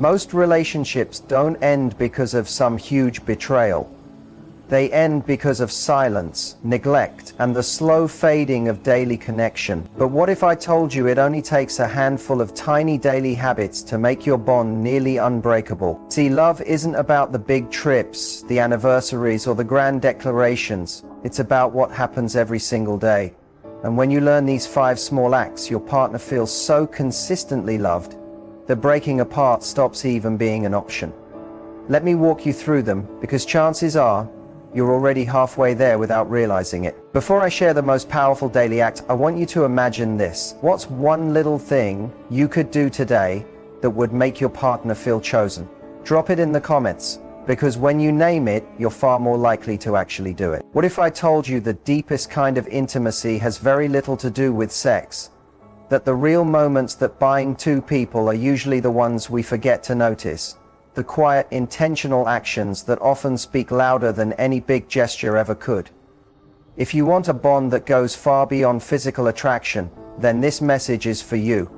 Most relationships don't end because of some huge betrayal. They end because of silence, neglect, and the slow fading of daily connection. But what if I told you it only takes a handful of tiny daily habits to make your bond nearly unbreakable? See, love isn't about the big trips, the anniversaries, or the grand declarations. It's about what happens every single day. And when you learn these 5 small acts, your partner feels so consistently loved that breaking apart stops even being an option. Let me walk you through them, because chances are you're already halfway there without realizing it. Before I share the most powerful daily act, I want you to imagine this. What's one little thing you could do today that would make your partner feel chosen? Drop it in the comments, because when you name it, you're far more likely to actually do it. What if I told you the deepest kind of intimacy has very little to do with sex? That the real moments that bind two people are usually the ones we forget to notice. The quiet, intentional actions that often speak louder than any big gesture ever could. If you want a bond that goes far beyond physical attraction, then this message is for you.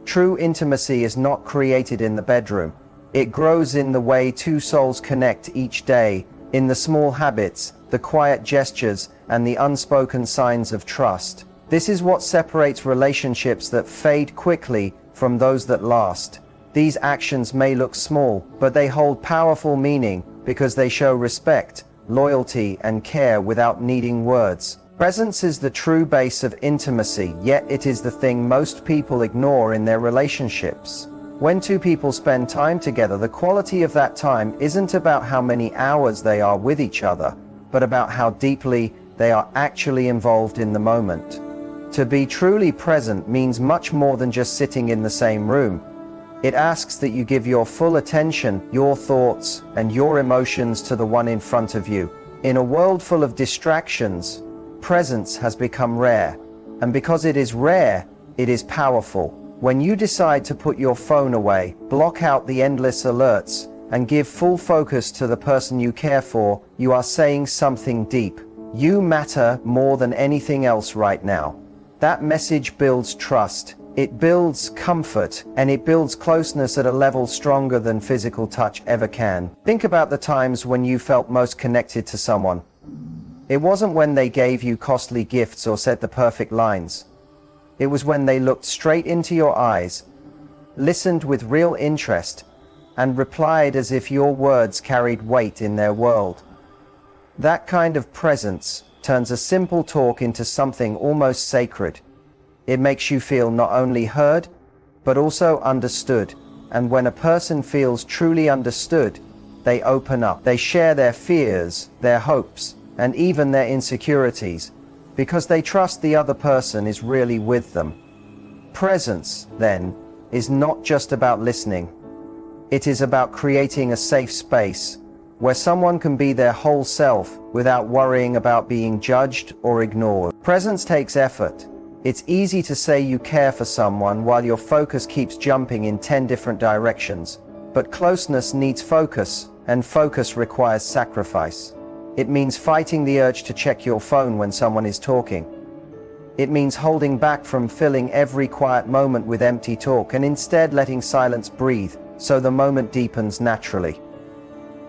True intimacy is not created in the bedroom. It grows in the way two souls connect each day, in the small habits, the quiet gestures, and the unspoken signs of trust. This is what separates relationships that fade quickly from those that last. These actions may look small, but they hold powerful meaning because they show respect, loyalty, and care without needing words. Presence is the true base of intimacy, yet it is the thing most people ignore in their relationships. When two people spend time together, the quality of that time isn't about how many hours they are with each other, but about how deeply they are actually involved in the moment. To be truly present means much more than just sitting in the same room. It asks that you give your full attention, your thoughts, and your emotions to the one in front of you. In a world full of distractions, presence has become rare. And because it is rare, it is powerful. When you decide to put your phone away, block out the endless alerts, and give full focus to the person you care for, you are saying something deep. You matter more than anything else right now. That message builds trust. It builds comfort, and it builds closeness at a level stronger than physical touch ever can. Think about the times when you felt most connected to someone. It wasn't when they gave you costly gifts or said the perfect lines. It was when they looked straight into your eyes, listened with real interest, and replied as if your words carried weight in their world. That kind of presence turns a simple talk into something almost sacred. It makes you feel not only heard, but also understood. And when a person feels truly understood, they open up. They share their fears, their hopes, and even their insecurities, because they trust the other person is really with them. Presence, then, is not just about listening. It is about creating a safe space where someone can be their whole self without worrying about being judged or ignored. Presence takes effort. It's easy to say you care for someone while your focus keeps jumping in 10 different directions. But closeness needs focus, and focus requires sacrifice. It means fighting the urge to check your phone when someone is talking. It means holding back from filling every quiet moment with empty talk and instead letting silence breathe so the moment deepens naturally.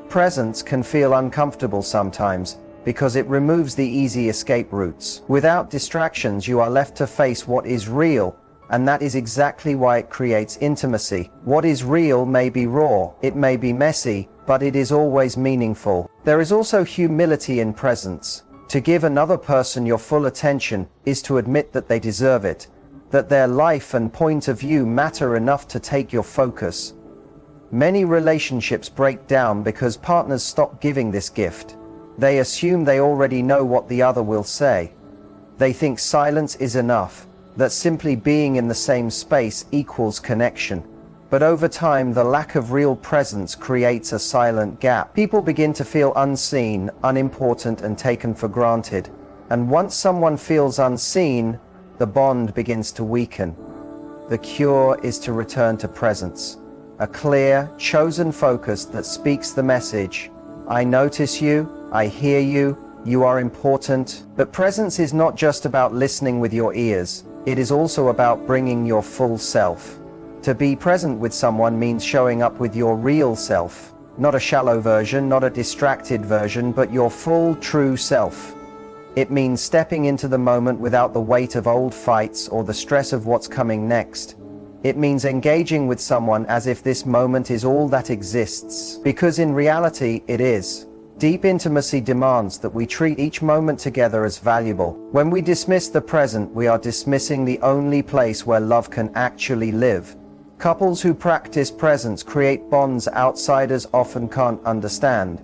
Presence can feel uncomfortable sometimes, because it removes the easy escape routes. Without distractions, you are left to face what is real, and that is exactly why it creates intimacy. What is real may be raw, it may be messy, but it is always meaningful. There is also humility in presence. To give another person your full attention is to admit that they deserve it, that their life and point of view matter enough to take your focus. Many relationships break down because partners stop giving this gift. They assume they already know what the other will say. They think silence is enough, that simply being in the same space equals connection. But over time, the lack of real presence creates a silent gap. People begin to feel unseen, unimportant, and taken for granted. And once someone feels unseen, the bond begins to weaken. The cure is to return to presence. A clear, chosen focus that speaks the message, I notice you, I hear you, you are important. But presence is not just about listening with your ears. It is also about bringing your full self. To be present with someone means showing up with your real self. Not a shallow version, not a distracted version, but your full, true self. It means stepping into the moment without the weight of old fights or the stress of what's coming next. It means engaging with someone as if this moment is all that exists, because in reality it is. Deep intimacy demands that we treat each moment together as valuable. When we dismiss the present, we are dismissing the only place where love can actually live. Couples who practice presence create bonds outsiders often can't understand.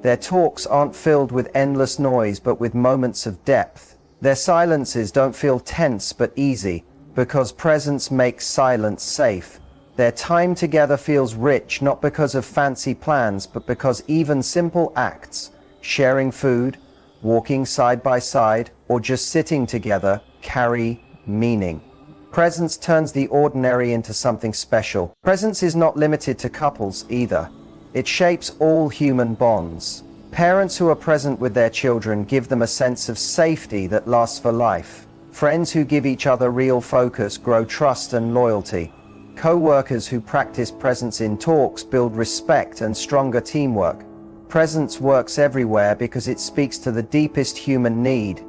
Their talks aren't filled with endless noise, but with moments of depth. Their silences don't feel tense but easy, because presence makes silence safe. Their time together feels rich, not because of fancy plans, but because even simple acts, sharing food, walking side by side, or just sitting together, carry meaning. Presence turns the ordinary into something special. Presence is not limited to couples either. It shapes all human bonds. Parents who are present with their children give them a sense of safety that lasts for life. Friends who give each other real focus grow trust and loyalty. Co-workers who practice presence in talks build respect and stronger teamwork. Presence works everywhere because it speaks to the deepest human need,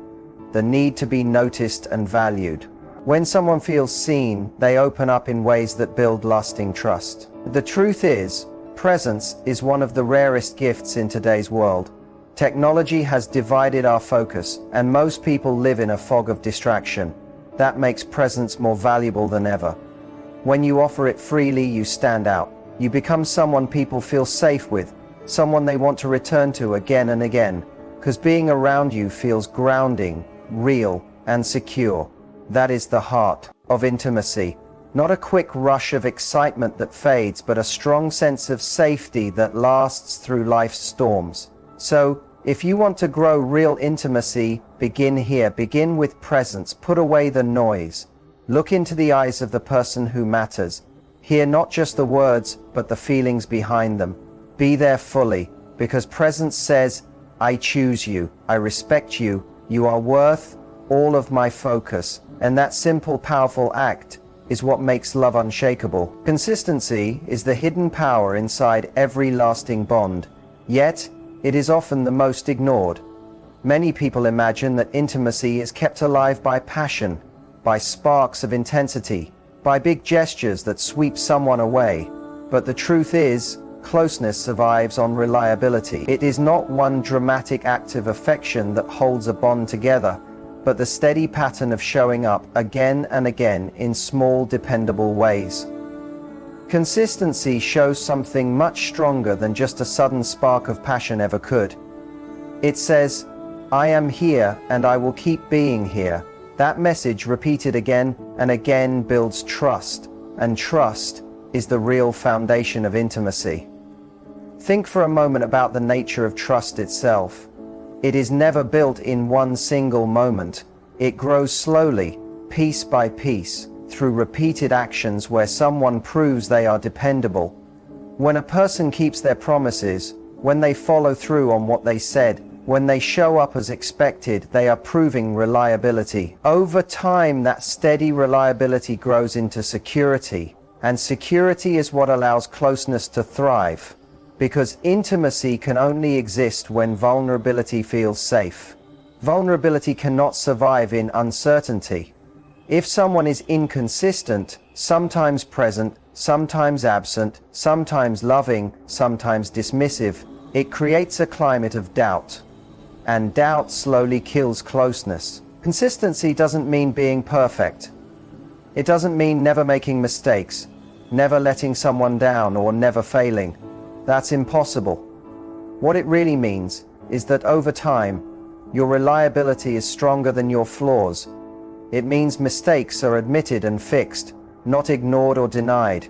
the need to be noticed and valued. When someone feels seen, they open up in ways that build lasting trust. The truth is, presence is one of the rarest gifts in today's world. Technology has divided our focus, and most people live in a fog of distraction. That makes presence more valuable than ever. When you offer it freely, you stand out. You become someone people feel safe with, someone they want to return to again and again, because being around you feels grounding, real, and secure. That is the heart of intimacy. Not a quick rush of excitement that fades, but a strong sense of safety that lasts through life's storms. So, if you want to grow real intimacy, begin here. Begin with presence. Put away the noise. Look into the eyes of the person who matters. Hear not just the words, but the feelings behind them. Be there fully, because presence says, I choose you, I respect you, you are worth all of my focus. And that simple, powerful act is what makes love unshakable. Consistency is the hidden power inside every lasting bond, yet it is often the most ignored. Many people imagine that intimacy is kept alive by passion, by sparks of intensity, by big gestures that sweep someone away. But the truth is, closeness survives on reliability. It is not one dramatic act of affection that holds a bond together, but the steady pattern of showing up again and again in small, dependable ways. Consistency shows something much stronger than just a sudden spark of passion ever could. It says, I am here and I will keep being here. That message repeated again and again builds trust, and trust is the real foundation of intimacy. Think for a moment about the nature of trust itself. It is never built in one single moment. It grows slowly, piece by piece, through repeated actions where someone proves they are dependable. When a person keeps their promises, when they follow through on what they said, when they show up as expected, they are proving reliability. Over time, that steady reliability grows into security, and security is what allows closeness to thrive. Because intimacy can only exist when vulnerability feels safe. Vulnerability cannot survive in uncertainty. If someone is inconsistent, sometimes present, sometimes absent, sometimes loving, sometimes dismissive, it creates a climate of doubt. And doubt slowly kills closeness. Consistency doesn't mean being perfect. It doesn't mean never making mistakes, never letting someone down, or never failing. That's impossible. What it really means is that over time, your reliability is stronger than your flaws. It means mistakes are admitted and fixed, not ignored or denied.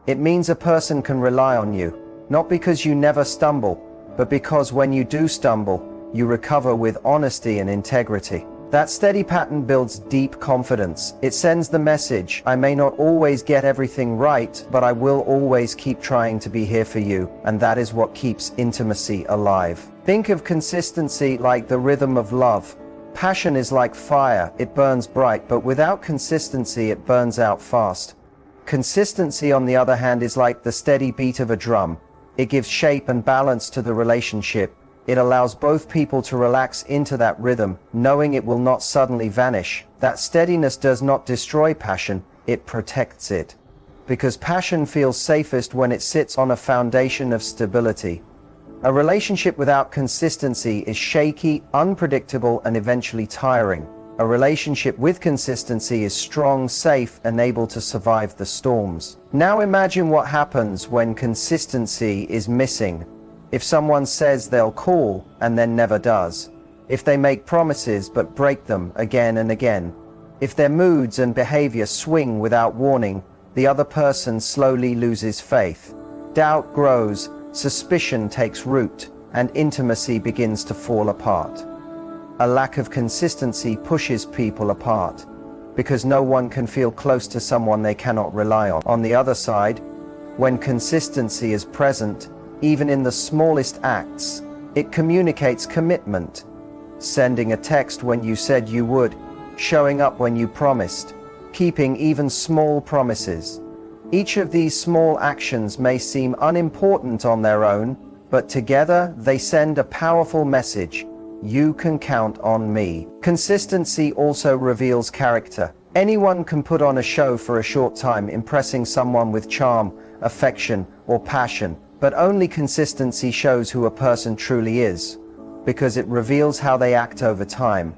It means a person can rely on you, not because you never stumble, but because when you do stumble, you recover with honesty and integrity. That steady pattern builds deep confidence. It sends the message, I may not always get everything right, but I will always keep trying to be here for you. And that is what keeps intimacy alive. Think of consistency like the rhythm of love. Passion is like fire, it burns bright, but without consistency it burns out fast. Consistency, on the other hand, is like the steady beat of a drum. It gives shape and balance to the relationship. It allows both people to relax into that rhythm, knowing it will not suddenly vanish. That steadiness does not destroy passion, it protects it. Because passion feels safest when it sits on a foundation of stability. A relationship without consistency is shaky, unpredictable, and eventually tiring. A relationship with consistency is strong, safe, and able to survive the storms. Now imagine what happens when consistency is missing. If someone says they'll call and then never does. If they make promises but break them again and again. If their moods and behavior swing without warning, the other person slowly loses faith. Doubt grows, suspicion takes root, and intimacy begins to fall apart. A lack of consistency pushes people apart, because no one can feel close to someone they cannot rely on. On the other side, when consistency is present, even in the smallest acts, it communicates commitment. Sending a text when you said you would, showing up when you promised, keeping even small promises. Each of these small actions may seem unimportant on their own, but together they send a powerful message. You can count on me. Consistency also reveals character. Anyone can put on a show for a short time, impressing someone with charm, affection, or passion, but only consistency shows who a person truly is, because it reveals how they act over time.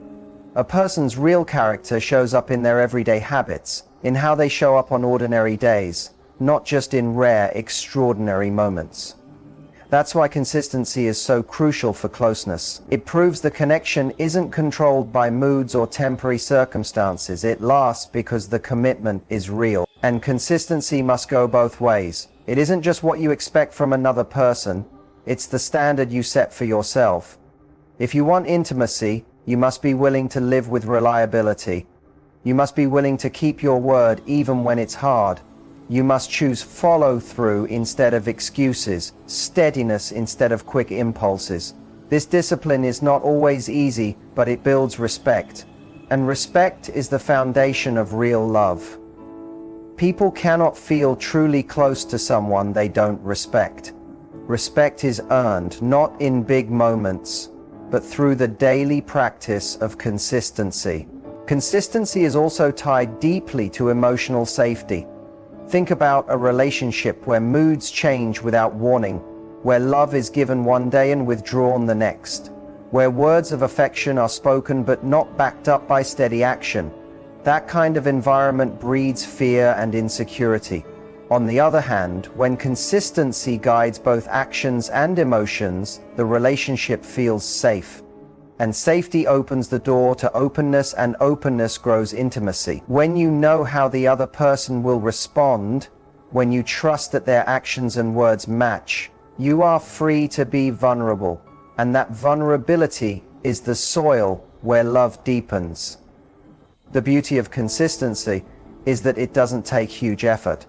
A person's real character shows up in their everyday habits, in how they show up on ordinary days, not just in rare, extraordinary moments. That's why consistency is so crucial for closeness. It proves the connection isn't controlled by moods or temporary circumstances. It lasts because the commitment is real. And consistency must go both ways. It isn't just what you expect from another person, it's the standard you set for yourself. If you want intimacy, you must be willing to live with reliability. You must be willing to keep your word even when it's hard. You must choose follow-through instead of excuses, steadiness instead of quick impulses. This discipline is not always easy, but it builds respect. And respect is the foundation of real love. People cannot feel truly close to someone they don't respect. Respect is earned, not in big moments, but through the daily practice of consistency. Consistency is also tied deeply to emotional safety. Think about a relationship where moods change without warning, where love is given one day and withdrawn the next, where words of affection are spoken but not backed up by steady action. That kind of environment breeds fear and insecurity. On the other hand, when consistency guides both actions and emotions, the relationship feels safe. And safety opens the door to openness, and openness grows intimacy. When you know how the other person will respond, when you trust that their actions and words match, you are free to be vulnerable. And that vulnerability is the soil where love deepens. The beauty of consistency is that it doesn't take huge effort.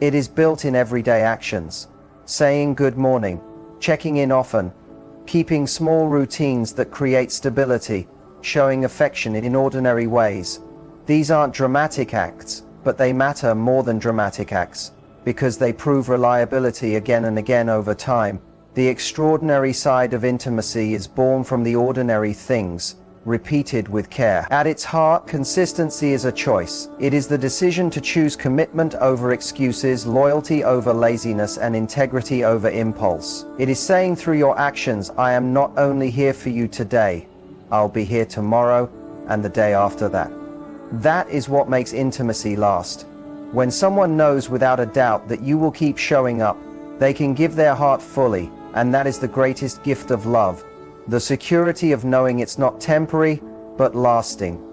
It is built in everyday actions. Saying good morning, checking in often, keeping small routines that create stability, showing affection in ordinary ways. These aren't dramatic acts, but they matter more than dramatic acts, because they prove reliability again and again over time. The extraordinary side of intimacy is born from the ordinary things, repeated with care. At its heart, consistency is a choice. It is the decision to choose commitment over excuses, loyalty over laziness, and integrity over impulse. It is saying through your actions, I am not only here for you today, I'll be here tomorrow and the day after that. That is what makes intimacy last. When someone knows without a doubt that you will keep showing up, they can give their heart fully, and that is the greatest gift of love. The security of knowing it's not temporary, but lasting.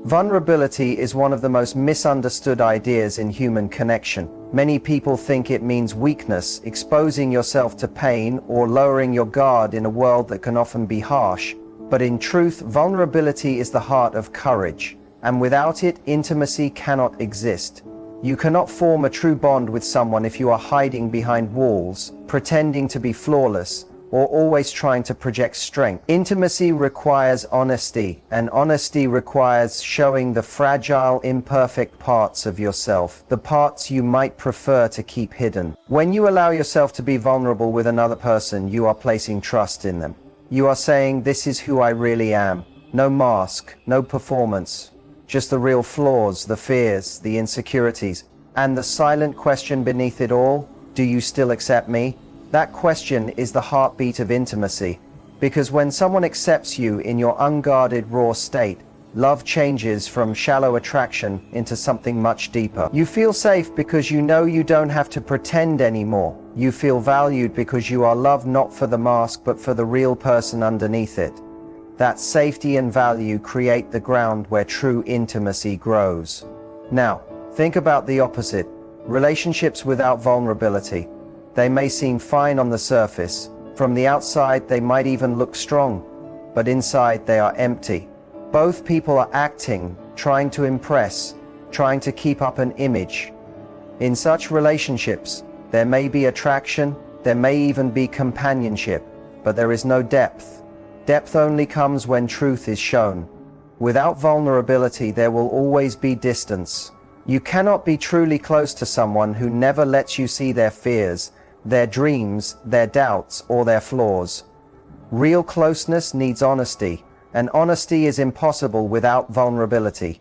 Vulnerability is one of the most misunderstood ideas in human connection. Many people think it means weakness, exposing yourself to pain, or lowering your guard in a world that can often be harsh. But in truth, vulnerability is the heart of courage, and without it, intimacy cannot exist. You cannot form a true bond with someone if you are hiding behind walls, pretending to be flawless, or always trying to project strength. Intimacy requires honesty, and honesty requires showing the fragile, imperfect parts of yourself, the parts you might prefer to keep hidden. When you allow yourself to be vulnerable with another person, you are placing trust in them. You are saying, "This is who I really am. No mask, no performance, just the real flaws, the fears, the insecurities." And the silent question beneath it all, do you still accept me? That question is the heartbeat of intimacy. Because when someone accepts you in your unguarded, raw state, love changes from shallow attraction into something much deeper. You feel safe because you know you don't have to pretend anymore. You feel valued because you are loved not for the mask but for the real person underneath it. That safety and value create the ground where true intimacy grows. Now, think about the opposite. Relationships without vulnerability. They may seem fine on the surface. From the outside, they might even look strong, but inside they are empty. Both people are acting, trying to impress, trying to keep up an image. In such relationships, there may be attraction, there may even be companionship, but there is no depth. Depth only comes when truth is shown. Without vulnerability, there will always be distance. You cannot be truly close to someone who never lets you see their fears, their dreams, their doubts, or their flaws. Real closeness needs honesty, and honesty is impossible without vulnerability.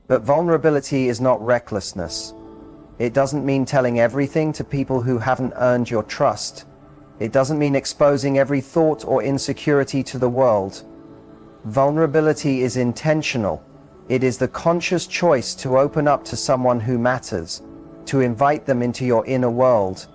But vulnerability is not recklessness. It doesn't mean telling everything to people who haven't earned your trust. It doesn't mean exposing every thought or insecurity to the world. Vulnerability is intentional. It is the conscious choice to open up to someone who matters, to invite them into your inner world,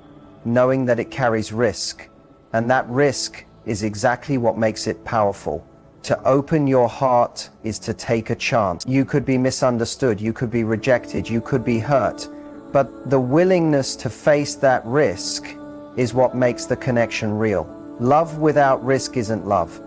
knowing that it carries risk. And that risk is exactly what makes it powerful. To open your heart is to take a chance. You could be misunderstood, you could be rejected, you could be hurt. But the willingness to face that risk is what makes the connection real. Love without risk isn't love.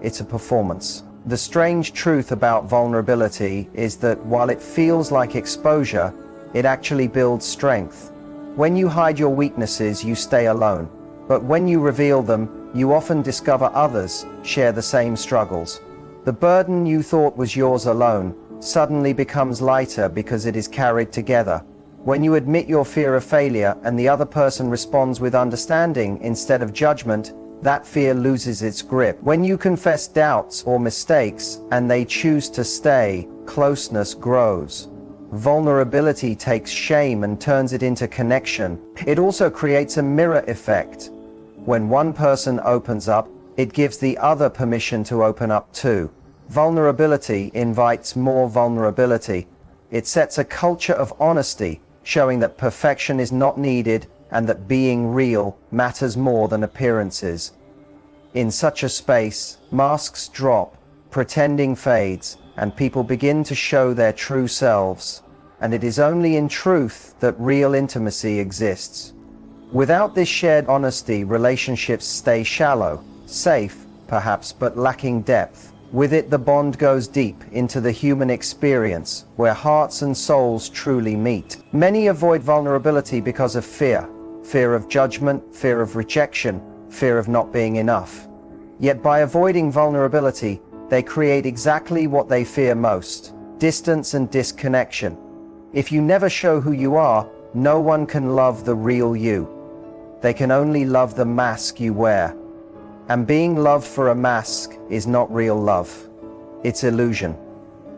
It's a performance. The strange truth about vulnerability is that while it feels like exposure, it actually builds strength. When you hide your weaknesses, you stay alone. But when you reveal them, you often discover others share the same struggles. The burden you thought was yours alone suddenly becomes lighter because it is carried together. When you admit your fear of failure and the other person responds with understanding instead of judgment, that fear loses its grip. When you confess doubts or mistakes and they choose to stay, closeness grows. Vulnerability takes shame and turns it into connection. It also creates a mirror effect. When one person opens up, it gives the other permission to open up too. Vulnerability invites more vulnerability. It sets a culture of honesty, showing that perfection is not needed and that being real matters more than appearances. In such a space, masks drop, pretending fades, and people begin to show their true selves. And it is only in truth that real intimacy exists. Without this shared honesty, relationships stay shallow, safe, perhaps, but lacking depth. With it, the bond goes deep into the human experience, where hearts and souls truly meet. Many avoid vulnerability because of fear. Fear of judgment, fear of rejection, fear of not being enough. Yet by avoiding vulnerability, they create exactly what they fear most: distance and disconnection. If you never show who you are, no one can love the real you. They can only love the mask you wear. And being loved for a mask is not real love. It's illusion.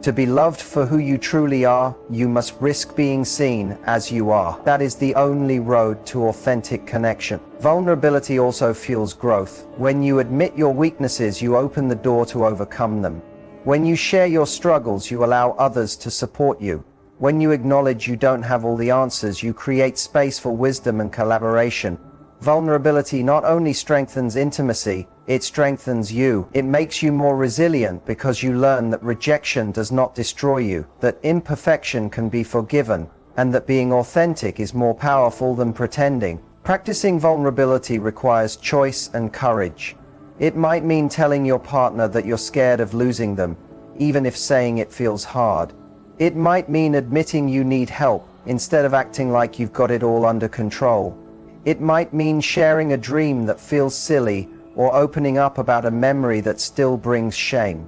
To be loved for who you truly are, you must risk being seen as you are. That is the only road to authentic connection. Vulnerability also fuels growth. When you admit your weaknesses, you open the door to overcome them. When you share your struggles, you allow others to support you. When you acknowledge you don't have all the answers, you create space for wisdom and collaboration. Vulnerability not only strengthens intimacy, it strengthens you. It makes you more resilient because you learn that rejection does not destroy you, that imperfection can be forgiven, and that being authentic is more powerful than pretending. Practicing vulnerability requires choice and courage. It might mean telling your partner that you're scared of losing them, even if saying it feels hard. It might mean admitting you need help instead of acting like you've got it all under control. It might mean sharing a dream that feels silly or opening up about a memory that still brings shame.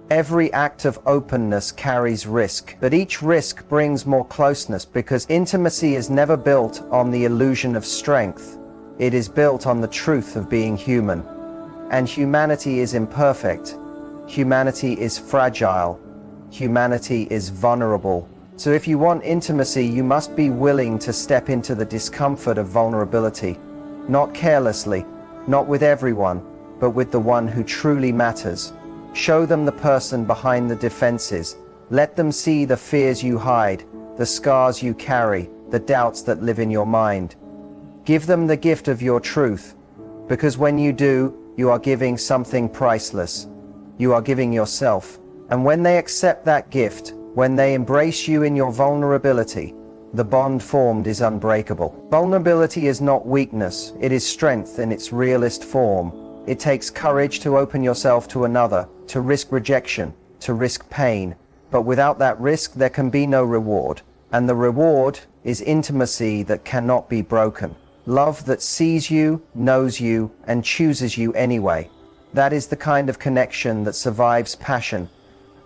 Every act of openness carries risk, but each risk brings more closeness because intimacy is never built on the illusion of strength. It is built on the truth of being human. And humanity is imperfect. Humanity is fragile. Humanity is vulnerable. So if you want intimacy, you must be willing to step into the discomfort of vulnerability. Not carelessly, not with everyone, but with the one who truly matters. Show them the person behind the defenses. Let them see the fears you hide, the scars you carry, the doubts that live in your mind. Give them the gift of your truth, because when you do, you are giving something priceless. You are giving yourself. And when they accept that gift, when they embrace you in your vulnerability, the bond formed is unbreakable. Vulnerability is not weakness, it is strength in its realest form. It takes courage to open yourself to another, to risk rejection, to risk pain. But without that risk, there can be no reward. And the reward is intimacy that cannot be broken. Love that sees you, knows you, and chooses you anyway. That is the kind of connection that survives passion,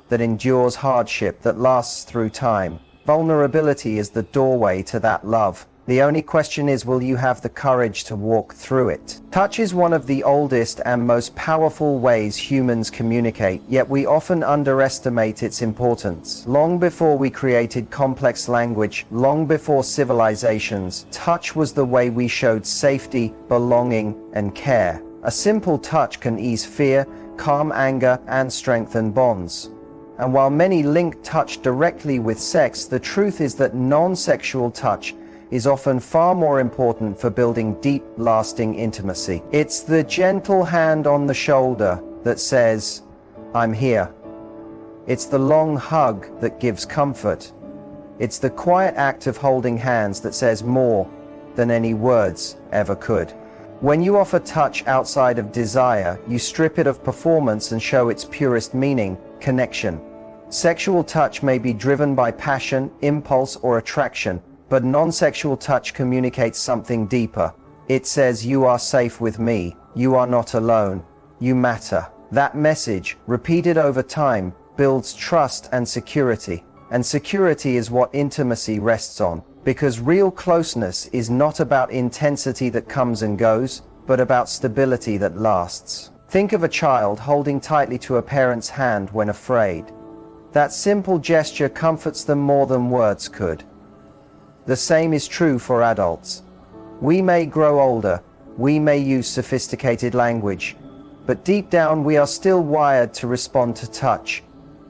that endures hardship, that lasts through time. Vulnerability is the doorway to that love. The only question is, will you have the courage to walk through it? Touch is one of the oldest and most powerful ways humans communicate, yet we often underestimate its importance. Long before we created complex language, long before civilizations, touch was the way we showed safety, belonging, and care. A simple touch can ease fear, calm anger, and strengthen bonds. And while many link touch directly with sex, the truth is that non-sexual touch is often far more important for building deep, lasting intimacy. It's the gentle hand on the shoulder that says, "I'm here." It's the long hug that gives comfort. It's the quiet act of holding hands that says more than any words ever could. When you offer touch outside of desire, you strip it of performance and show its purest meaning, connection. Sexual touch may be driven by passion, impulse, or attraction, but non-sexual touch communicates something deeper. It says, "You are safe with me. You are not alone. You matter." That message, repeated over time, builds trust and security. And security is what intimacy rests on. Because real closeness is not about intensity that comes and goes, but about stability that lasts. Think of a child holding tightly to a parent's hand when afraid. That simple gesture comforts them more than words could. The same is true for adults. We may grow older, we may use sophisticated language, but deep down we are still wired to respond to touch.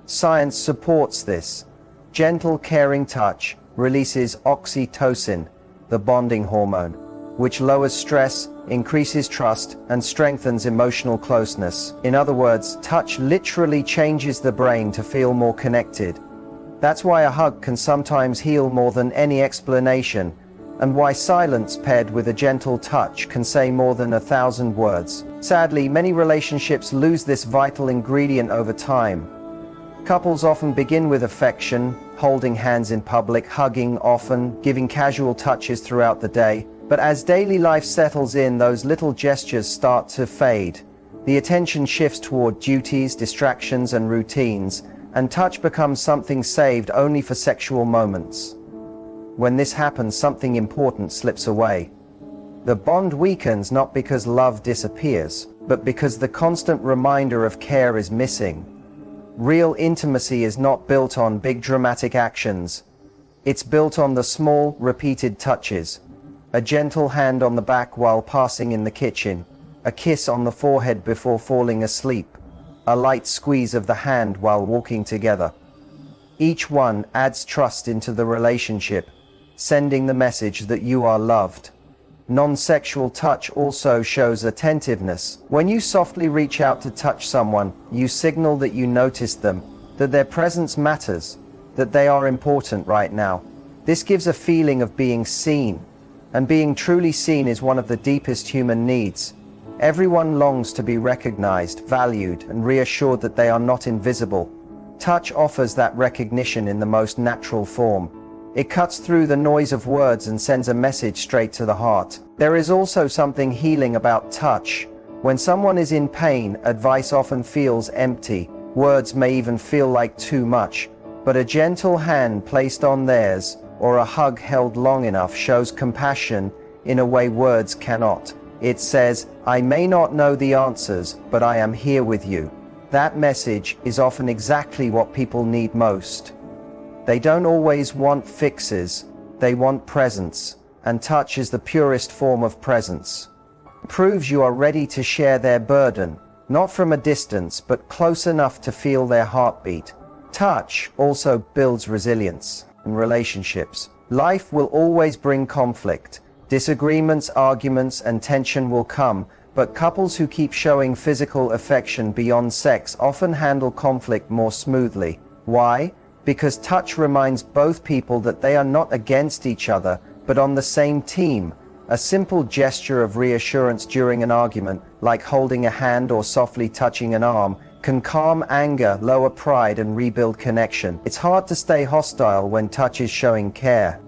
Science supports this. Gentle, caring touch releases oxytocin, the bonding hormone, which lowers stress, increases trust, and strengthens emotional closeness. In other words, touch literally changes the brain to feel more connected. That's why a hug can sometimes heal more than any explanation, and why silence paired with a gentle touch can say more than 1,000 words. Sadly, many relationships lose this vital ingredient over time. Couples often begin with affection, holding hands in public, hugging often, giving casual touches throughout the day. But as daily life settles in, those little gestures start to fade. The attention shifts toward duties, distractions, and routines, and touch becomes something saved only for sexual moments. When this happens, something important slips away. The bond weakens not because love disappears, but because the constant reminder of care is missing. Real intimacy is not built on big dramatic actions. It's built on the small, repeated touches. A gentle hand on the back while passing in the kitchen. A kiss on the forehead before falling asleep. A light squeeze of the hand while walking together. Each one adds trust into the relationship, sending the message that you are loved. Non-sexual touch also shows attentiveness. When you softly reach out to touch someone, you signal that you notice them, that their presence matters, that they are important right now. This gives a feeling of being seen, and being truly seen is one of the deepest human needs. Everyone longs to be recognized, valued, and reassured that they are not invisible. Touch offers that recognition in the most natural form. It cuts through the noise of words and sends a message straight to the heart. There is also something healing about touch, When someone is in pain, advice often feels empty. Words may even feel like too much, but a gentle hand placed on theirs or a hug held long enough shows compassion in a way words cannot. It says, "I may not know the answers, but I am here with you." That message is often exactly what people need most. They don't always want fixes, they want presence, and touch is the purest form of presence. It proves you are ready to share their burden, not from a distance, but close enough to feel their heartbeat. Touch also builds resilience in relationships. Life will always bring conflict. Disagreements, arguments, and tension will come, but couples who keep showing physical affection beyond sex often handle conflict more smoothly. Why? Because touch reminds both people that they are not against each other, but on the same team. A simple gesture of reassurance during an argument, like holding a hand or softly touching an arm, can calm anger, lower pride, and rebuild connection. It's hard to stay hostile when touch is showing care.